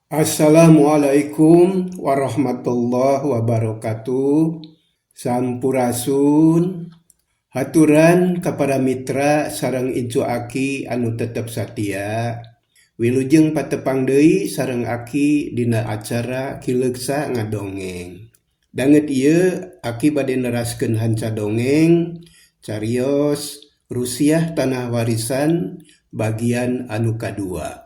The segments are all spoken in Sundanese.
Assalamualaikum warahmatullahi wabarakatuh. Sampurasun. Haturan kepada mitra sareng incu aki anu tetep satia. Wilujeng patepang deui sareng aki dina acara Kileuksa Ngadongeng. Danget ieu aki bade neraskeun hanca dongeng carios Rusiah Tanah Warisan bagian anu kadua.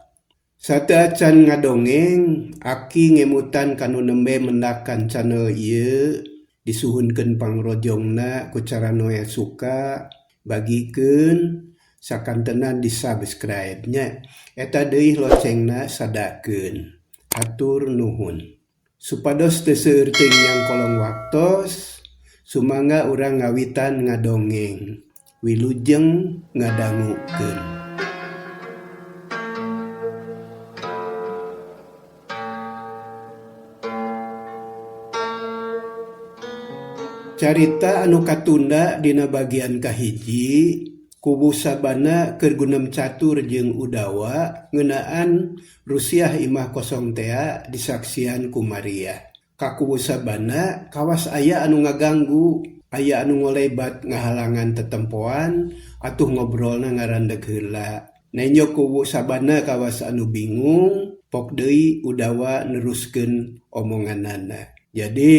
Sateuacan ngadongeng, aki ngemutan kanu nembe mendakan channel ieu disuhunkeun pangrojongna ku cara nu suka bagikeun sakantenan di subscribe nya eta deui locengna sadakeun. Hatur nuhun. Supados teu seueur teu nyang kolong waktos, sumangga urang ngawitan ngadongeng. Wilujeng ngadangukeun. Carita anu katunda dina bagian kahiji, kubu sabana keur gunem catur jeung Udawa ngeunaan Rusiah Imah kosong tea disaksian ku Maria. Ka kubu sabana kawas aya anu ngaganggu, aya anu ngolebat ngahalangan tetempoan atuh ngobrolna ngarandeg heula. Nenyo kubu sabana kawas anu bingung, pok deui Udawa neruskeun omonganana. Jadi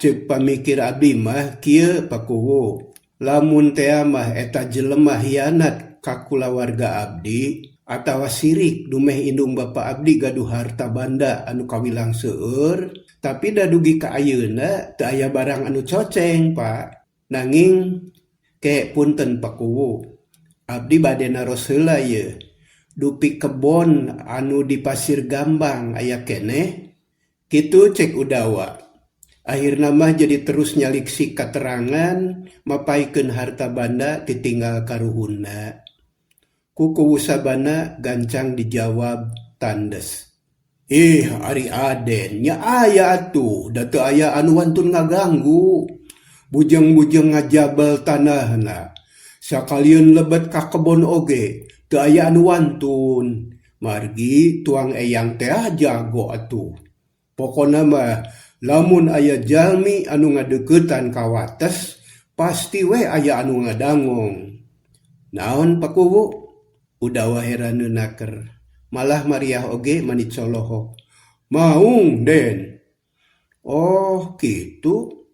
ceuk pamikir abdi mah kieu pakuwu, lamun tea mah eta jelema hianat ka kulawarga abdi atawa sirik dumeh indung bapa abdi gaduh harta banda anu kawilang seueur, tapi da dugi ka ayeuna teu aya barang anu coceng Pak. Nanging ke punten pakuwu, abdi bade naros heula ieu. Dupi kebon anu di Pasir Gambang aya keneh, kitu cek Udawa. Akhirna mah jadi terus nyaliksi katerangan mapaikeun harta banda ditinggal karuhunna. Kuku sabana gancang dijawab tandes. Ari Aden nya aya atuh, da teu aya anu wantun ngaganggu. Bujeng-bujeng ngajabel tanahna. Sakalian lebet ka kebon oge, teu aya anu wantun. Margi tuang eyang teh jago atuh. Pokona mah lamun aya jalmi anu ngadeuketan ka wates, pasti we aya anu ngadangong. Naon pakuwu? Udawa heraneunaker. Malah Mariah oge mani colohok. Maung Den. Oh kitu.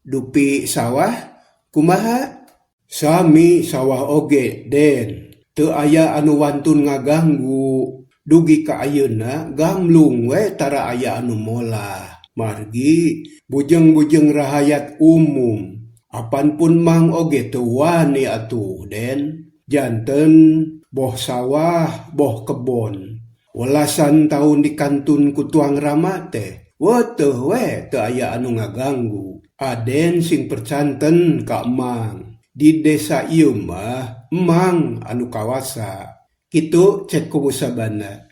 Dupi sawah kumaha? Sami sawah oge Den. Teu aya anu wantun ngaganggu. Dugi ka ayeuna gamlung we tara aya anu molah. Margi bujeng-bujeng rahayat umum. Apanpun mang oge teu wani atuh Den. Janten boh sawah, boh kebon. Welasan tahun dikantun ku tuang rama teh. Weteuh we teu aya anu ngaganggu. Aden sing percanten ka emang. Di desa ieu mah emang anu kawasa. Kitu cek kubu sabana.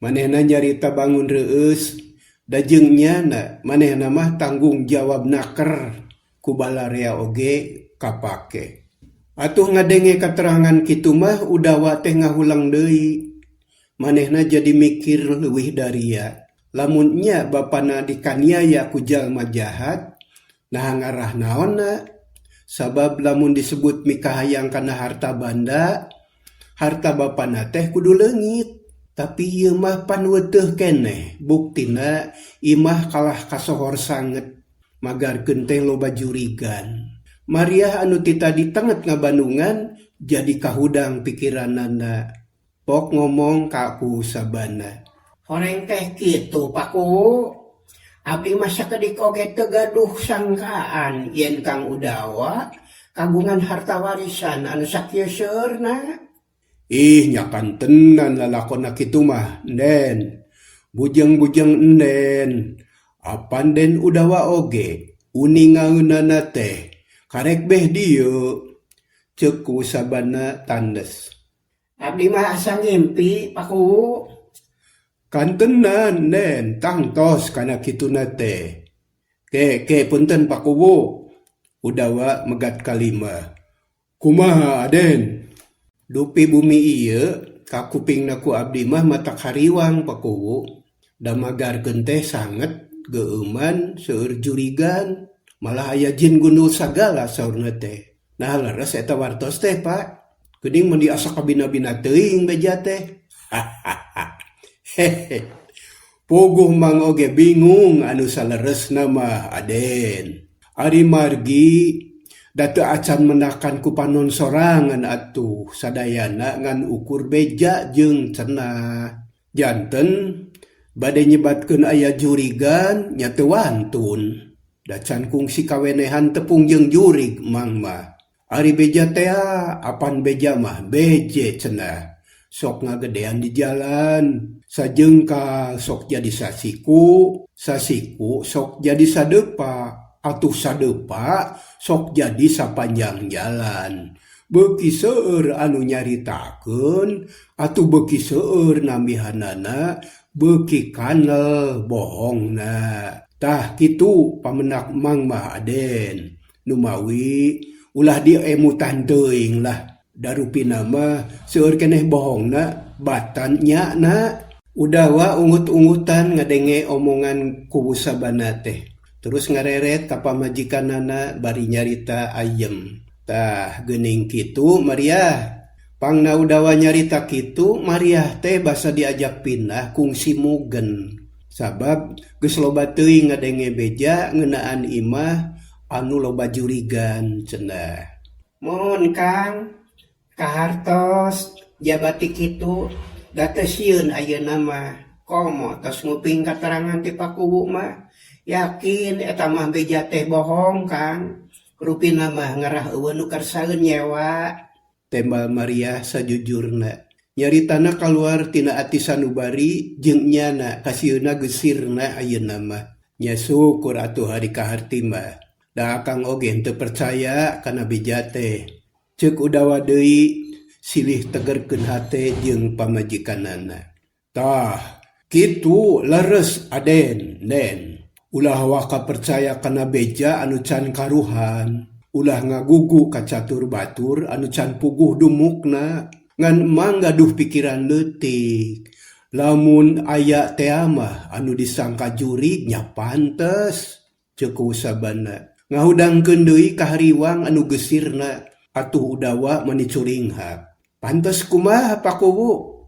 Manehna nyarita bangun reueus. Dajeng nyana manehna mah tanggung jawab naker ku balarea oge kapake. Atuh ngadenge katerangan kitu mah Udawa teh ngahulang deui. Manehna jadi mikir leuwih daria. Lamun nya bapana dikaniaya ku jalma jahat, nah ngarah naonna? Sabab lamun disebut mikahayang kana harta banda, harta bapana teh kudu leungit. Tapi ieu mah pan weuteuh keneh, buktina imah kalah kasohor sanget, magarkeun teh loba jurigan. Mariah anu ti tadi tenget ngabandungan jadi kahudang pikiranana. Pok ngomong ka ku sabana. Horeng teh kitu Paku. Abdi mah sakedik oge teu gaduh sangkaan yen Kang Udawa kagungan harta warisan anu sakieu seueurna. Nyakan tenan lalakonna kitu mah, Den. Bujeng-bujeng enden. Apan Den Udawa oge, uningaeunana teh. Karek beh dieu. Ceuk ku sabana tandes. Abdi mah asa ngimpi Paku. Kan tenan, Den. Tangtos kana kituna teh. Ke punten Pakuwu. Udawa megat kalima. Kumaha Aden? Dupi bumi ieu ka kupingna ku abdi mah matak hariwang Pakuwu. Damagarkeun teh sanget geuman seueur jurigan, malah aya jin gundul sagala saurna teh. Nah leres eta wartos teh Pak. Geuning mun diasa kabina-bina teuing beja teh. Hehe. Puguh mang oge bingung anu saleresna mah Aden. Ari margi da teu acan menakan ku panon sorangan atuh sadayana ngan ukur beja jeung cenah. Janten bade nyebatkeun aya jurigan nya teu wantun. Da can kungsi kawenehan tepung jeung jurig mang mah. Ari beja teh apan beja mah beje cenah. Sok ngagedean di jalan, sajengkal sok jadi sasiku sok jadi sadepa, atuh sadepa sok jadi sapanjang jalan. Beuki seueur anu nyaritakeun, atuh beuki seueur nambihanana, beuki kanel bohongna. Tah kitu pamenak mang mah Aden. Numawi ulah diemutan teuing lah. Darupina mah seueur keneh bohongna batan nyana. Udawa ungut-ungutan ngadenge omongan kubu sabana teh. Terus ngareret ka pamajikanana bari nyarita ayem. Tah geuning kitu Maria. Pangna udawa nyarita kitu Maria teh basa diajak pindah kungsi mugen. Sabab geus loba teuing ngadenge beja ngeunaan imah anu loba jurigan cenah. Mun Kang kahartos jabati kitu da teu sieun ayeuna mah komo tos nguping katerangan ti pakuwu mah yakin eta mah beja teh bohong Kang rupina mah ngarah eueun nu karsaeun nyewa. Tembal Maria sajujurna nyaritana kaluar tina ati sanubari jeung nyana kasieuna geusirna ayeuna mah. Nya syukur atuh hari kaharti mah da akang oge teu percaya kana beja teh. Ceuk udawa deui silih tegerkeun hate jeung pamajikanana. Tah, kitu leres Aden, Den. Ulah waka percaya kana beja anu can karuhan. Ulah ngagugu ka catur batur anu can puguh dumukna. Ngan emang gaduh pikiran leutik. Lamun aya teh mah anu disangka juri nya pantes. Ceuk sabana. Ngahudangkeun deui ka hariwang anu geusirna. Atuh udawa manicuring hak. Pantes kumaha pakuwu?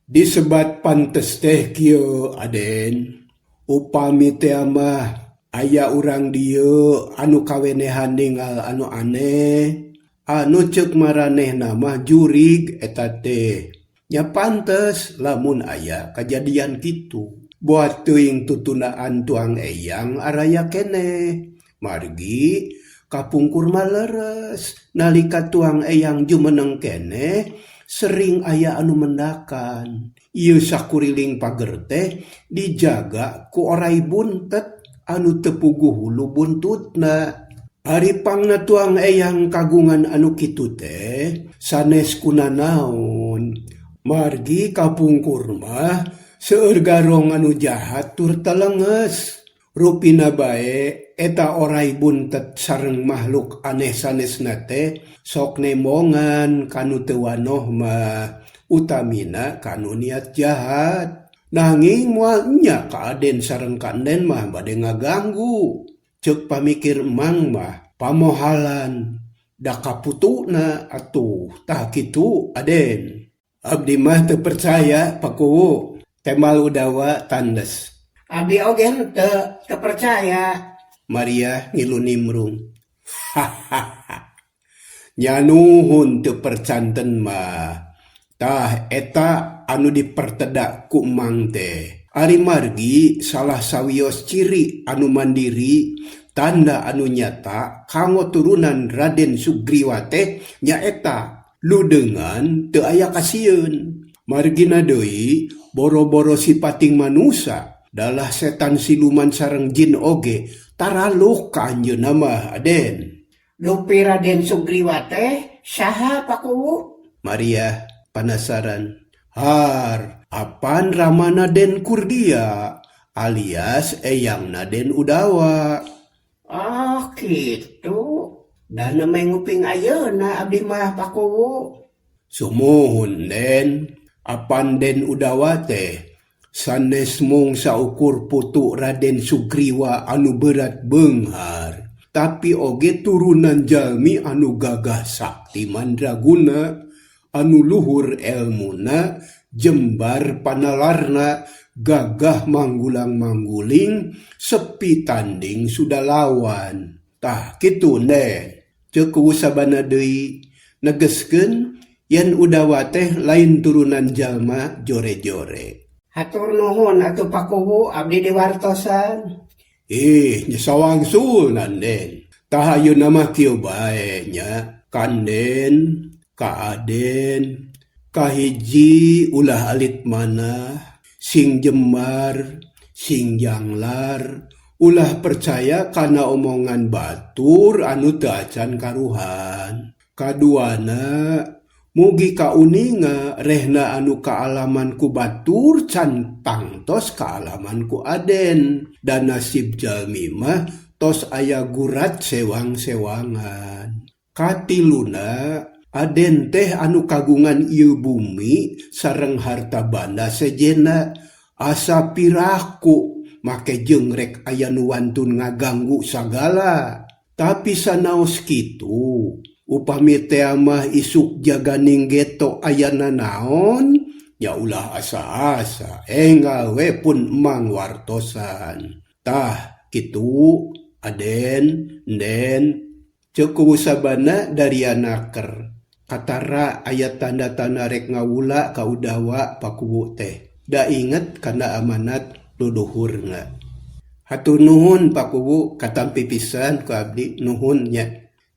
Disebat pantes teh kieu Aden. Upami teh mah aya urang dieu anu kawenehan ningal anu aneh, anu ceuk maranehna mah jurig eta teh. Nya pantes lamun aya kajadian kitu. Buat teuing tutunaan tuang eyang araya keneh. Margi kapungkur mah leres nalika tuang eyang jumeneng keneh sering aya anu mendakan. Ieu sakuriling pager teh dijaga ku orai buntet anu teu puguh hulu buntutna. Ari pangna tuang eyang kagungan anu kitu teh sanes kunanaon. Margi kapungkur mah seueur garong anu jahat tur telenges. Rupina bae eta orai buntet sareng makhluk aneh sanesna teh sok nemongan kanu teu wanoh mah utamina kanu niat jahat. Nanging moal nya ka Aden sareng ka Enden mah bade ngaganggu. Ceuk pamikir emang mah pamohalan da kaputuna atuh tah kitu Aden. Abdi mah teu percaya pakuwu. Temal udawa tandes. Abdi oge teu percaya. Maria ngilu nimrung. Hahaha. Nyanuhun teu percanten mah. Tah eta anu dipertedak ku emang teh. Ari margi salah sawios ciri anu mandiri tanda anu nyata kanggo turunan Raden Sugriwa teh nyaeta ludengan teu aya kasieun. Margina deui boro-boro sipating manusia dalah setan siluman sareng jin oge taraluk ka anjeunna mah Aden. Dupi Raden Sugriwa teh saha pakuwu? Maria penasaran. Har, apan ramana Den Kurdia alias eyangna Den Udawa. Oh gitu. Dan menguping ayeuna abdi mah pakuwu. Sumuhun Den, apan Den Udawa teh sanes mung saukur putu Raden Sugriwa anu berat beunghar, tapi oge turunan jalmi anu gagah sakti mandraguna, anu luhur elmuna, jembar panalarna, gagah manggulang-mangguling, sepi tanding sudah lawan. Tah kitu nen, ceuk kubu sabana deui negeskeun yen Udawa teh lain turunan jalma jore-jore. Hatur nuhun atuh Pakuwu abdi diwartosan. Nyesawangsul den. Tah ayeuna mah kieu bae nya, kanden, kaaden, kahiji ulah alit manah, sing jembar, sing janglar, ulah percaya kana omongan batur anu teu acan karuhan. Kaduana, mugi kauninga rehna anu kaalaman ku batur can tangtos kaalaman ku aden, dan nasib jalmi mah tos aya gurat sewang-sewangan. Katiluna, aden teh anu kagungan ieu bumi sareng harta banda sejena, asa piraku make jengrek aya nu wantun ngaganggu sagala. Tapi sanaos kitu, upami teh mah isuk jaganing geto ayana naon, ya ulah asa-asa enggal we pun emang wartosan. Tah kitu aden den, ceuk kubu sabana dari anaker. Katara aya tanda-tanda rek ngawula ka Udawa Pakuwu teh. Da inget kana amanat luluhurna. Hatur nuhun Pakuwu katampi pisan ku abdi nuhun nya.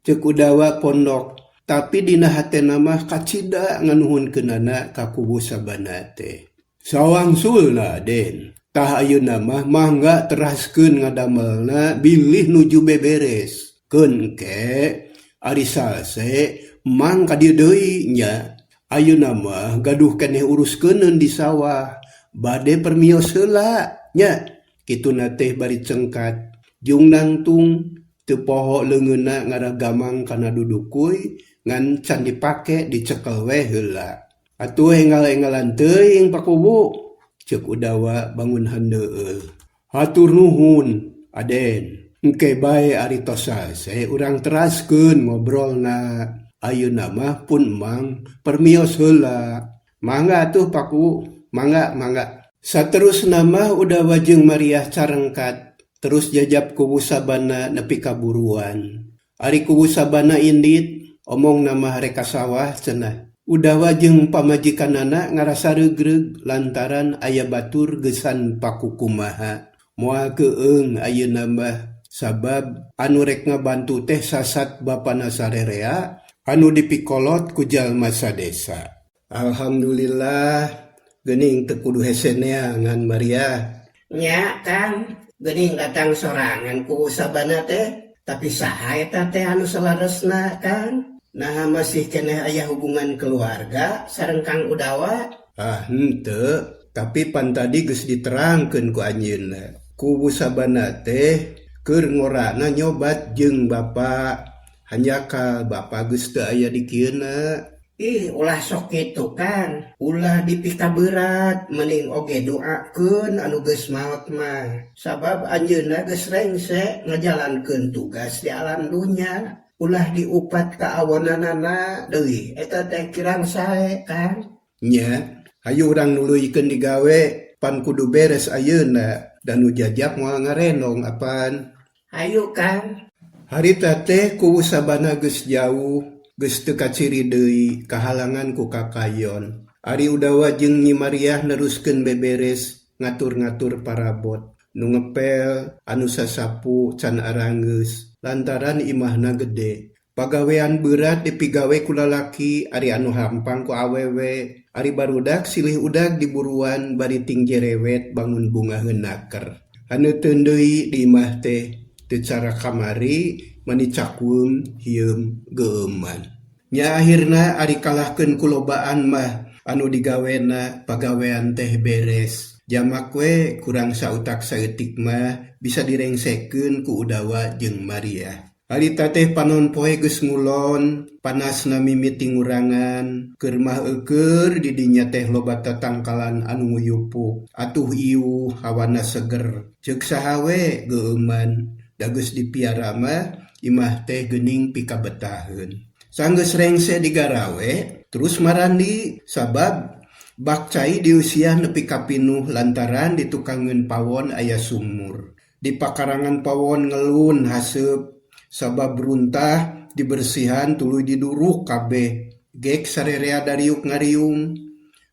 Ceuk Udawa pondok, tapi dina hatena mah kacida nganuhunkeunana ka kubu sabana teh. Sawangsulna den, tah ayeuna mah mangga teraskeun ngadamelna bilih nuju beberes. Keun engke ari salse mang ka dieu deui nya. Ayeuna mah gaduh keneh uruskeun di sawah, bade permios heula nya. Kituna teh bari cengkat, jung nangtung teu poho leungeunna ngaragamang kana dudukuy ngan can dipake dicekel we heula. Atuh enggal-enggalan teuing Pakuwu, ceuk Udawa bangun handeueul. Hatur nuhun aden, engke bae ari tos salse urang teraskeun ngobrolna. Ayeuna mah pun emang permios heula. Mangga atuh Pakuwu, mangga. Saterusna mah Udawa jeung Mariah carengkat, terus jajab kubu sabana nepi ka buruan. Ari kubu sabana indit, omong nama reka sawah cenah. Udawa jeung pamajikanana ngarasa regreg lantaran aya batur gesan pakukumaha. Moal keung ayeuna mah sabab anu rek ngabantu teh sasat bapana sarerea anu dipikolot ku jalma sadesa. Alhamdulillah geuning teu kudu hesenea ngan Maria. Nya Kang, geuning datang sorangan ku sabana teh, tapi saha eta teh anu salaresna Kang? Nah masih keneh aya hubungan keluarga sareng Kang Udawa? Henteu, tapi pan tadi geus diterangkeun ku anjeunna. Kubu sabana teh keur ngorana nyobat jeung bapa, hanjakal bapa geus teu aya di kieuna. Ulah sok kitu Kang, ulah dipika berat, mending oge doakeun anu geus maot mah. Sabab anjeunna geus rengse ngajalankeun tugas di alam dunya. Ulah diupat ka awonanana deui, eta teh kirang sae Kang. Nya, hayu urang nuluykeun digawe, pan kudu beres ayeuna, dan nu jajak moal ngarenong apan. Hayu Kang. Harita teh kubu sabana geus jauh, geus teu kaciri deui kahalangan ku kakayon. Ari Udawa jeung Nyi Mariah neruskeun beberes ngatur-ngatur parabot. Nu ngepel, anu sasapu can aranggeus lantaran imahna gede. Pagawean berat dipigawe ku lalaki, ari anu hampang ku awewe. Ari barudak silih udag diburuan bari ting jerewet bangun bunga heunaker. Anu teu deui di imah teh teu cara kamari mani cakum hieum geuman. Nya akhirna ari kalahkeun ku lobaan mah anu digawena pagawean teh beres. Jamak we kurang sautak saeutik mah bisa direngsekeun ku Udawa jeung Maria. Harita teh panon poe geus ngulon, panasna mimiti ngurangan, keur mah eukeur di dinya teh loba tatangkalan anu nguyupuk, atuh ieu hawana seger. Ceuk sahawe geeuman, da geus dipiara mah imah teh geuning pikabetaheun. Sanggeus rengse digarawe, terus marandi sabab bak cai di usia nepi ka pinuh lantaran di tukangeun pawon aya sumur. Di pakarangan pawon ngelun haseup sabab runtah dibersihan tuluy diduruk kabeh. Gek sarerea dariuk ngariung,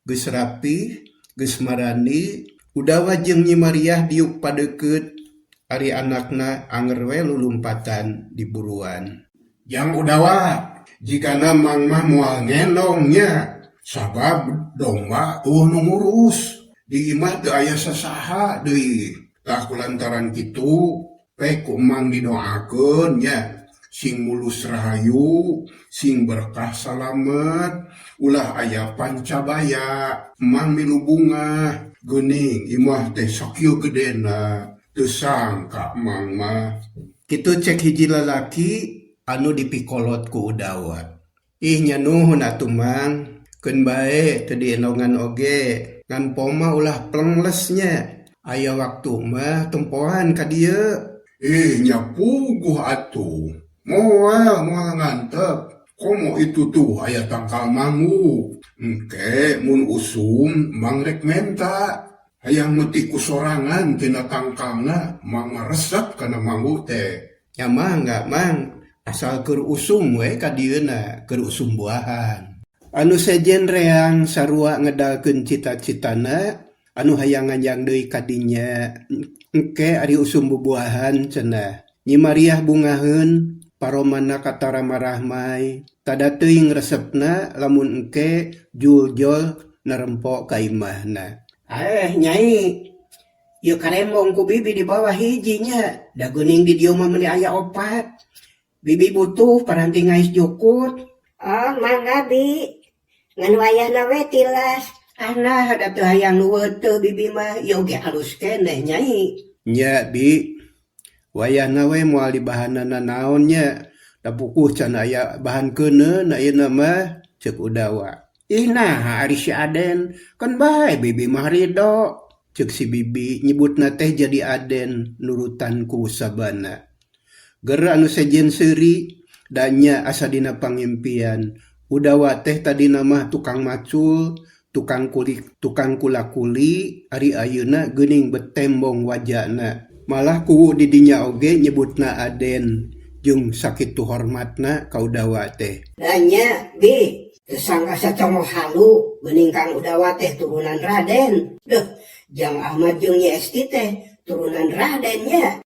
geus rapi, geus marandi, Udawa jeung Nyi Mariah diuk padeukeut, ari anakna anger we lulumpatan di buruan. Yang Udawa, jikana mang mah moal ngendongnya, sabab domba nu ngurus. Di imah teu aya sasaha deui. Tah kulantaran kitu, ku mang didoakeun nya, sing mulus rahayu, sing berkah salamet, ulah aya pancabaya, mang milu bunga, geuning imah teh sakieu gedena, teu sangka mang mah. Kitu cek hiji lalaki anu dipikolot ku Udawa. Ih nya nuhun atuh mang, keun bae teu dienongan oge, ngan poma ulah plengles-nya. Aya waktu mah tempohan ka dieu. Nya puguh atuh, moal ngantep. Komo itu tuh aya tangkal mangu. Engke mun usum mang rek menta. Hayang meti kusorangan tina tangkalna mang resep kana mangu teh. Ya mah enggak mang, asal keur usum we ka dieuna, keur usum buahan. Anu sejen reang sarua ngedalkeun cita-citana, anu hayang ngajang deui ka dinya, engke ari usum bubuahan cenah. Nyi Mariah bungaheun, paromana katara marahmai, tada teuing resepna lamun engke juljol narempok ka imahna. Nyai, yuk karembong ku bibi di bawah hijinya, da geuning di dieu mah meuli aya opat. Bibi butuh paranti ngais jukut. Oh, mangga bi. Ngan wayahna we tilas. Nah, ada teu hayang nuweut teu bibi mah, ieu ge halus keneh nyai. Nya bi, wayahna we moal dibahanana naon nya, da pukuh can aya bahan keuneun ayeuna mah, ceuk Udawa. Ih nah, ari si Aden, kan bae bibi mah ridho. Ceuk si bibi nyebutna teh jadi Aden nurutan ku sabana. Ger anu sejen seuri, danya asa dina pangimpian. Udawa teh tadina mah tukang macul, tukang kula-kuli, ari ayeuna geuning betembong wajahna. Malah ku di dinya oge nyebutna Aden, jeung sakitu hormatna ka Udawa teh. Danya bi, kesangka sacomo halu, geuning Kang Udawa teh turunan Raden. Duh, Jang Ahmad jeung Nyi Esti teh turunan Raden nya.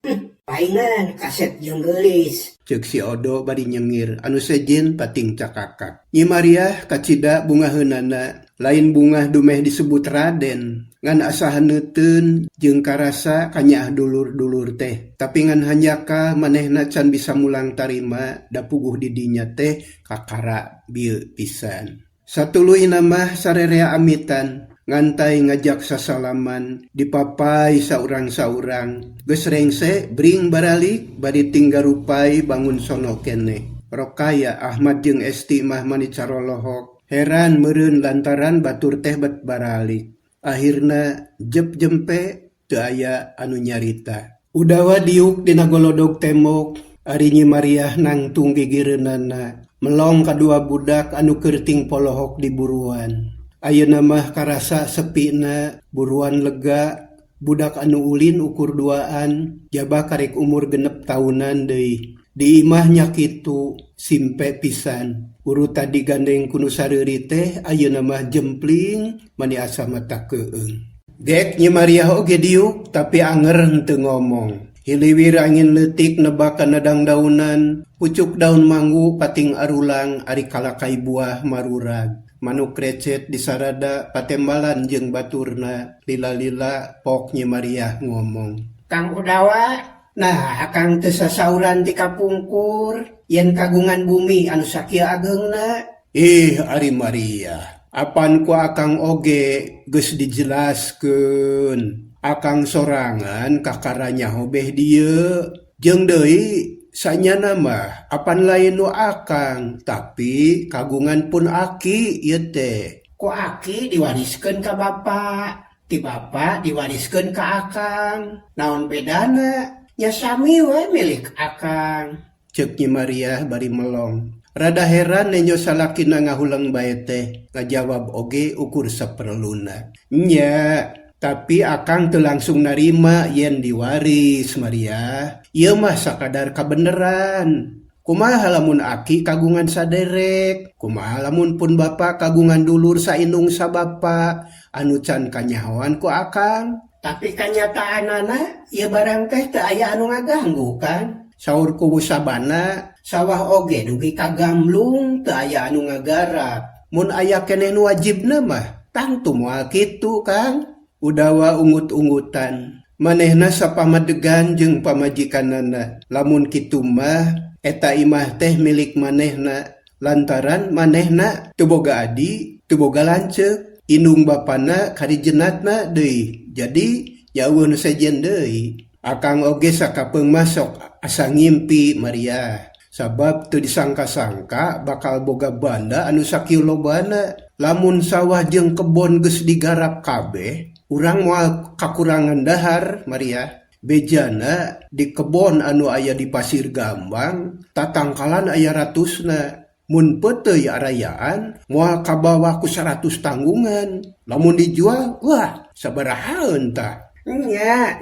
Paingan kaset jeung geulis. Ceuk si Odo bari nyengir, anu sejen pating cakakak. Nyi Mariah kacida bungaheunana, lain bungah dumeh disebut Raden, ngan asa haneuteun jeung karasa kanyah dulur-dulur teh. Tapi ngan hanjaka manehna can bisa mulang tarima, da puguh di dinya teh kakara bieu pisan. Satuluyna mah sarerea amitan, ngantai ngajak sasalaman, dipapai saurang-saurang. Geus rengse bring baralik, bari tinggal rupai bangun sono kene. Rokaya Ahmad jeung Esti mah mani carolohok, heran meureun lantaran batur teh bet baralik. Akhirna jep jempe teu aya anu nyarita. Udawa diuk dina golodog temok, ari Nyi Mariah nangtung gigireunana, melong kadua budak anu keuting polohok di buruan. Ayeuna mah karasa sepina, buruan lega, budak anu ulin ukur duaan, jaba karek umur 6 tahunan deui. Di imahnya kitu, simpe pisan. Uru tadi gandeng kuno sareuri teh, ayeuna mah jempling, mani asa mata keueung. Gek Nyi Mariah oge diuk, tapi anger henteu ngomong. Hiliwir angin leutik nebak kana dang-daunan, pucuk daun manggu pating arulang ari kalakai buah marurag. Manuk recet disarada patembalan jeung baturna, lila-lila pok Nyi Mariah ngomong. Kang Udawa, nah akang teu sasauran ti kapungkur, yen kagungan bumi anu sakieu ageungna. Ari Mariah, apan ku akang oge geus dijelaskeun. Akang sorangan kakaranya hobeh dieu, jeung deui Sanya nama apan lain nu akang, tapi kagungan pun aki ieu teh. Ku aki diwariskeun ka bapak, ti bapak diwariskeun ka akang. Naon bedana? Nya sami we milik akang. Ceuk Nyi Maria bari melong. Rada heran nenyo salakina ngahulang bae teh, ngajawab oge ukur saperluna. Nya, tapi akang teu langsung narima yen diwaris Maria. Ieu mah sakadar kabeneran. Kumaha lamun aki kagungan saderek, kumaha lamun pun bapak kagungan dulur saindung sabapa anu can kanyahoan ku akang. Tapi kanyataanana ieu barang teh teu aya anu ngaganggu kan? Saur kubu sabana, Sawah oge dugi kagamlung teu aya anu ngagarap. mun aya keneh nu wajibna mah tangtu moal kitu Kang. Udawa ungut-ungutan. Manehna sapamadegan jeung pamajikanana. Lamun kitu mah eta imah teh milik manehna. Lantaran manehna teu boga adi, teu boga lanceuk. Indung bapana kadijenatna deui. Jadi jauh sejen deui. Akang oge sakapeung masok asa ngimpi Maria. Sabab teu disangka-sangka bakal boga banda anu sakieu lobana. Lamun sawah jeung kebon geus digarap kabeh, urang moal kakurangan dahar Maria. Bejana di kebon anu aya di Pasir Gambang, tatangkalan aya ratusna. Mun peuteuy arayaan, moal kabawa ku 100 tanggungan. Lamun dijual, wah, sabarahaeun tah.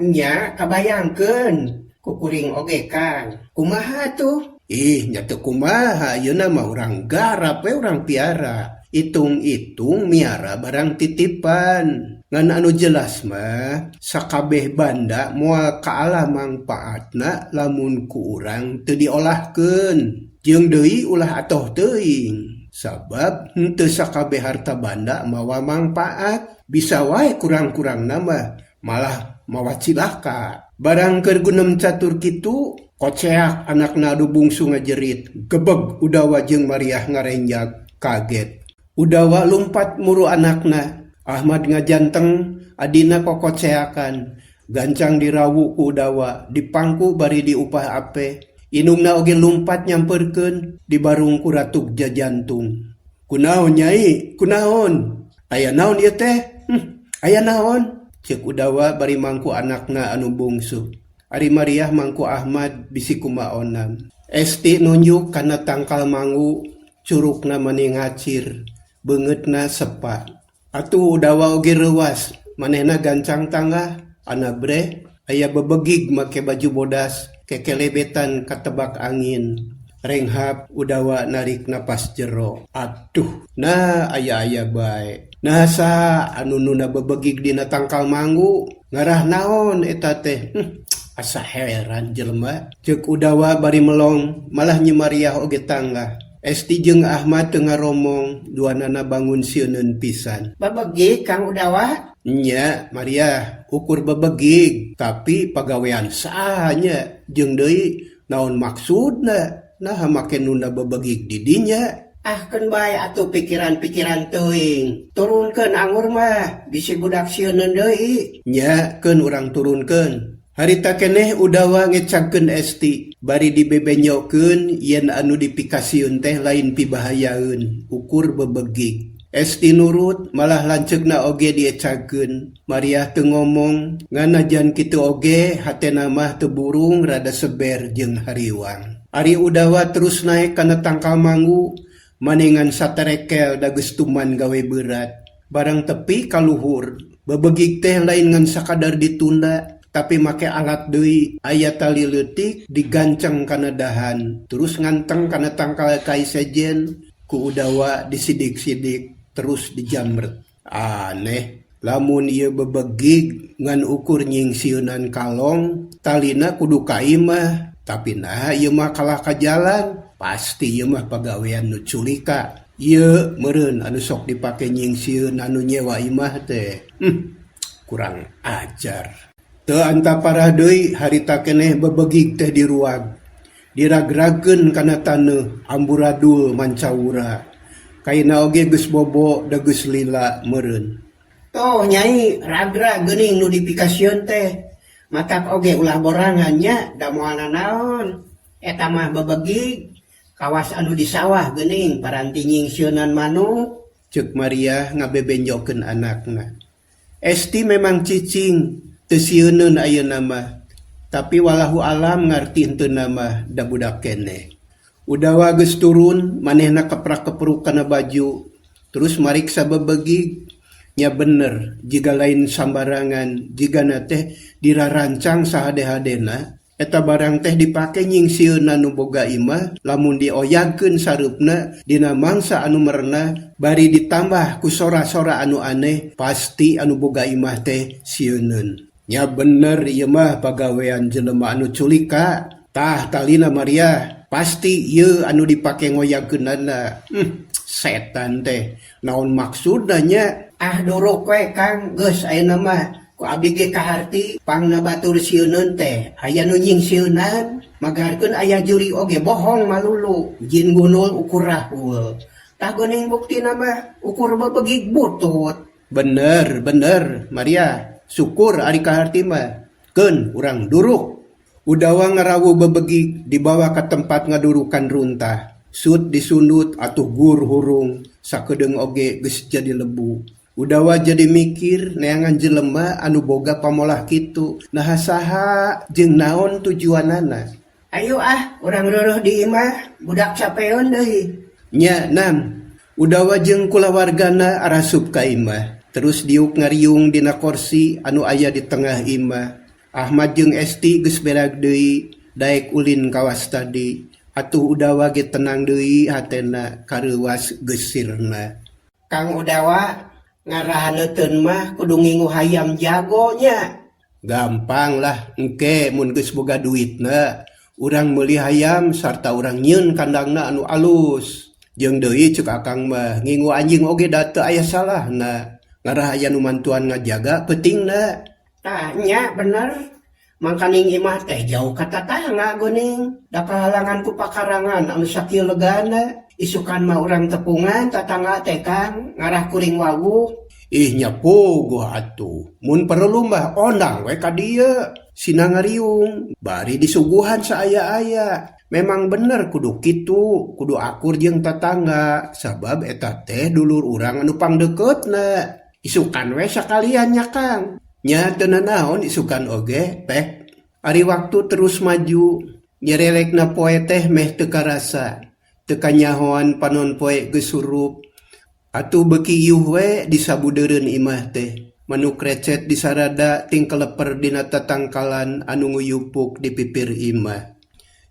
Nya kabayangkeun kukuring oge Kang. Kumaha tuh? Nya teu kumaha, ayeuna mah urang garap we urang piara. Itung-itung miara barang titipan. Ngan anu jelas mah sakabeh banda moal kaala mangpaatna lamun ku urang teu diolahkeun. Jeung deui ulah atoh teuing. Sabab henteu sakabeh harta banda mawa mangpaat. Bisa wae kurang-kurangna mah malah mawa cilaka. Barang keur gunem catur kitu, koceak anakna adu bungsu ngajerit. Gebeg Udawa jeung Mariah ngarenjak kaget. Udawa lumpat muru anakna. Ahmad ngajanteng adina kokoceakan. Gancang dirawu ku Udawa, dipangku bari diupah ape. Inungna oge lumpat nyamperkeun di barung ku Ratu Jajantung. Kunaon Nyai? Kunaon? Aya naon ieu teh? Aya naon? Ceuk Udawa bari mangku anakna anu bungsu. Ari Mariah mangku Ahmad bisi kumaonan. Esti nunjuk kana tangkal mangu, curugna mani ngacir, beungeutna sepa. Atuh Udawa oge reuwas, manehna gancang tangga, anabre aya bebegig make baju bodas, kekelebetan katebak angin. Renghap Udawa narik napas jero. Atuh, nah aya-aya bae. Nah sa anu nuna bebegig dina tangkal manggu, ngarah naon eta teh? Asa heran jelema. Ceuk Udawa bari melong, malah Nyi Mariah oge tangga. Esti jeung Ahmad teu ngaromong, duanana bangun sieuneun pisan. Babegi Kang Udawa? Nya, Mariah, ukur bebegig, tapi pagawean sahanya. Jeung deui naon maksudna? Nah make nunda bebegig di dinya. Keun bae atuh pikiran-pikiran teuing. Turunkeun anggur mah, bisi budak sieuneun deui. Nya, keun urang turunkeun. Harita keneh Udawa ngecagkeun Esti, bari dibebenyokeun yen anu dipikasieun teh lain pibahayaeun, ukur bebegig. Esti nurut, malah lanceukna oge diecagkeun. Mariah teu ngomong, nganajan kitu oge hatena mah teu burung rada seber jeung hariwang. Ari Udawa terus naik kana tangkal manggu, maningan saterekel da geus tuman gawe berat. Barang tepi ka luhur, bebegig teh lain ngan sakadar ditunda, tapi make alat deui. Aya tali leutik digancang kana dahan, terus nganteng kana tangkal kai sejen, ku Udawa disidik-sidik, terus dijamret. Aneh, lamun ieu bebegig ngan ukur nyingsieunan kalong, talina kudu kai mah. Tapi nah ieu mah kalah ka jalan, pasti ieu mah pagawean nu culika. Ieu meureun anu sok dipake nyingsieuan anu nyewa imah teh. Kurang ajar. Teu antaparah deui harita keneh bebegig teh diruag. Diragragkeun kana taneuh amburadul mancawura. Kaina oge geus bobo da geus lila meureun. Toh Nyai, ragra geuning nu dipikasieun teh. Matak oge ulah borangannya da moalna naon. Eta mah babegi kawas anu di sawah geuning paranti nyingsieunan manuk. Cek Maria ngabebenjokeun anakna. Esti memang cicing teu sieuneun ayeuna mah. Tapi walahu alam ngarti henteu nama da budak keneh. Udawa geus turun manehna keprak-kepruk kana baju. Terus marik sabebegig nya bener jiga lain sambarangan jigana teh dirarancang sahade-hadena eta barang teh dipake nyingsieunan anu boga imah lamun dioyagkeun sareupna dina mangsa anu merenah bari ditambah ku sora-sora anu aneh pasti anu boga imah teh sieuneun. Nya bener ieu mah pagawean jelema anu culika. Tah talina Maria pasti ieu anu dipake ngoyagkeunana. Setan teh naon maksudna nya? Ah dorok we Kang geus ayeuna mah ku abdi ge kaharti pangna batur sieuneun teh aya nu nyingsieunan magarkeun aya juri oge bohong malulu jin gunul ukur rahul. Tah geuning buktina mah ukur babegig butut. Bener Maria. Syukur ari kaharti mah. Keun urang duruk. Udawa ngarawu bebegig dibawa ka tempat ngadurukan runtah. Sud disundut atuh gur hurung sakedeung oge geus jadi lebu. Udawa jadi mikir neangan jelema anu boga pamolah kitu. Nah saha jeung naon tujuanana? Ayo urang reuruh di imah budak capeun deui. Nya nam. Udawa jeung kulawargana arasup ka imah. Terus diuk ngariung dina kursi anu aya di tengah imah. Ahmad jeung Esti geus berag deui daek ulin kawas tadi. Atuh Udawa ge tenang deui hatena kareuwas geusirna. Kang Udawa ngarahaneuteun mah kudu ngingu hayam jagonya. Gampang lah engke mun geus boga duitna. Urang meuli hayam sarta urang nyieun kandangna anu alus. Jeung deui ceuk akang mah ngingu anjing oge da teu aya salahna. Ngarah aya nu mantuan ngajaga pentingna. Tah nya bener. Mangkaning imah teh jauh ka tatangga geuning. Da kahalangan ku pakarangan anu sakieu legana. Isukan mah urang tepungan tatangga teh Kang ngarah kuring wawu. Ih nya pogoh atuh. Mun perlu mah ondang we ka dieu. Sina ngariung bari disuguhan saaya-aya. Memang bener kudu kitu, kudu akur jeung tatangga sabab eta teh dulur urang anu pangdeuketna. Isukan we sakalian nya Kang. Nya teu naon isukan oge pek. Ari waktu terus maju, nyerelekna poe teh meh teu karasa. Teu kanyahoan panon poe geus surup. Atuh beuki yuh we disabudeureun imah teh. Manuk recet disarada ting keleper dina tatangkalan anu nguyupuk di pipir imah.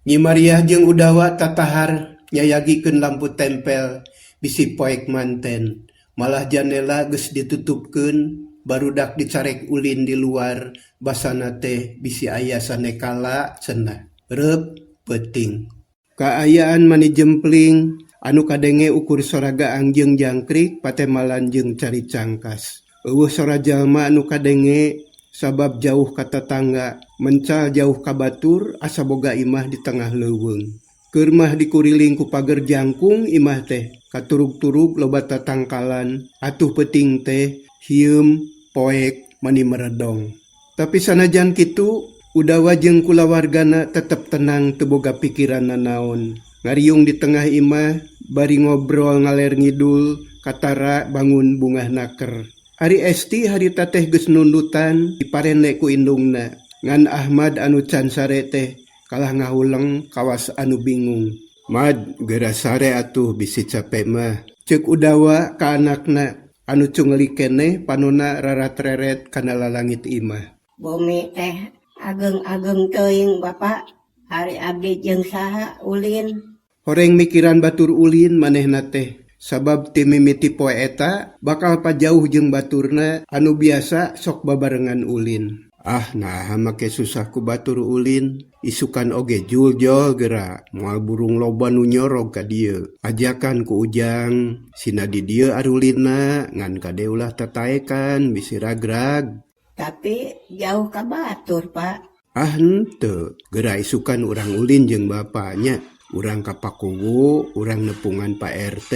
Nyi Mariah jeung Udawa tatahar nyayagikeun lampu tempel bisi poek manten. Malah jandela geus ditutupkeun. Barudak dicarek ulin di luar basana teh bisi aya sanekala cenah reup peuting. Kaayaan mani jempling anu kadenge ukur soraga jeung jangkrik patemalan jeung cari cangkas. Eueuh sora jalma anu kadenge sabab jauh ka tetangga mencal jauh ka batur asa boga imah di tengah leuweung. Keur mah dikuriling ku pager jangkung imah teh katurug-turug loba tatangkalan atuh peuting teh hieum poek mani meredong. Tapi sanajan kitu Udawa jeung kulawargana tetep tenang teu boga pikiran naon. Ngariung di tengah imah bari ngobrol ngaler ngidul katara bangun bungah naker. Ari Esti harita teh geus nundutan diparene ku indungna. Ngan Ahmad anu can sare teh kalah ngahuleng kawas anu bingung. Mad geura sare atuh bisi capek mah. Ceuk Udawa ka anakna. Anu cungeli keneh panona rarat-reret kana lalangit imah. Bumi teh ageng-ageng teuing Bapak. Hari abdi jeung saha ulin. Horeng mikiran batur ulin manehna teh. Sabab ti mimiti poe eta bakal pajauh jeung baturna anu biasa sok babarengan ulin. Nah make susah ku batur ulin. Isukan oge juljol geura moal burung loba nu nyorog ka dieu. Ajakan ku Ujang sina di dieu arulina ngan kade ulah tataekan bisi ragrag. Tapi jauh ka batur Pak. Henteu geura isukan urang ulin jeung bapaknya. Urang ka Pakuwu, urang nepungan Pak RT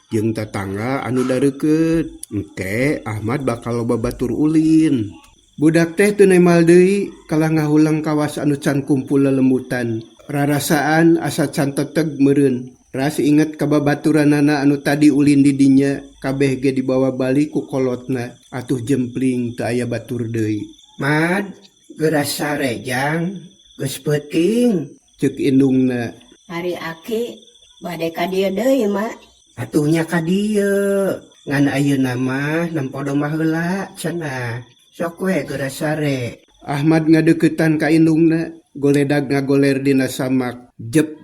jeung tetangga anu dareukeut. Engke Ahmad bakal loba batur ulin. Budak teh teu nemal deui kalah ngahulang kawas anu can kumpul lelembutan. Rarasaan asa can teteg meureun. Ras inget kababaturanana anu tadi ulin di dinya kabeh ge dibawa balik ku kolotna atuh jempling teu aya batur deui. Mad, geras sarejang, geus peuting. Ceuk indungna. Hari aki bade ka dieu deui mak. Atuhnya ka dieu. Ngan ayeuna mah nempo domah heula cenah. Sok we geras sare. Ahmad ngadeuketan ka indungna, goledag ngagoler dina samak. Jep,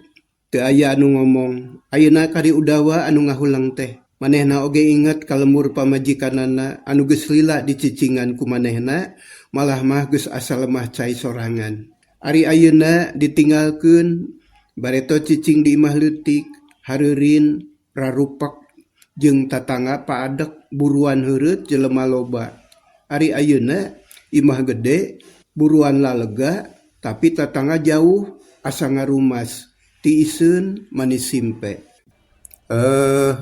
teu aya anu ngomong. Ayeuna kari Udawa anu ngahulang teh. Manehna oge inget ka lemur pamajikanana anu geus lila dicicingan ku manehna, malah mah geus asa lemah cai sorangan. Ari ayeuna ditinggalkeun, bareto cicing di imah leutik, hareurin, rarupak, jeung tatangga paadek buruan heureut jelema loba. Ari ayeuna imah gede, buruan lalega, tapi tatangga jauh asa ngarumas, tiiseun manis simpe.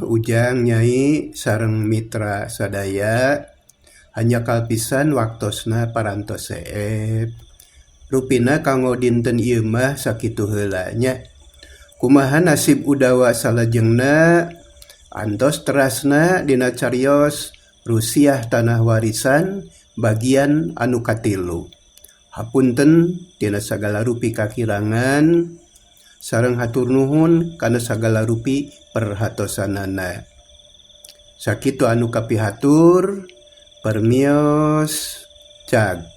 Ujang Nyai sareng mitra sadaya, hanya kalpisan waktosna parantos seep. Rupina kanggo dinten ieu mah sakitu heula nya. Kumaha nasib Udawa salajengna? Antos terasna dina carios Rusiah Tanah Warisan bagian anu katilu. Hapunten dina sagala rupi kakirangan, sareng hatur nuhun kana sagala rupi perhatosanana. Sakitu anu kapihatur, permios, cag.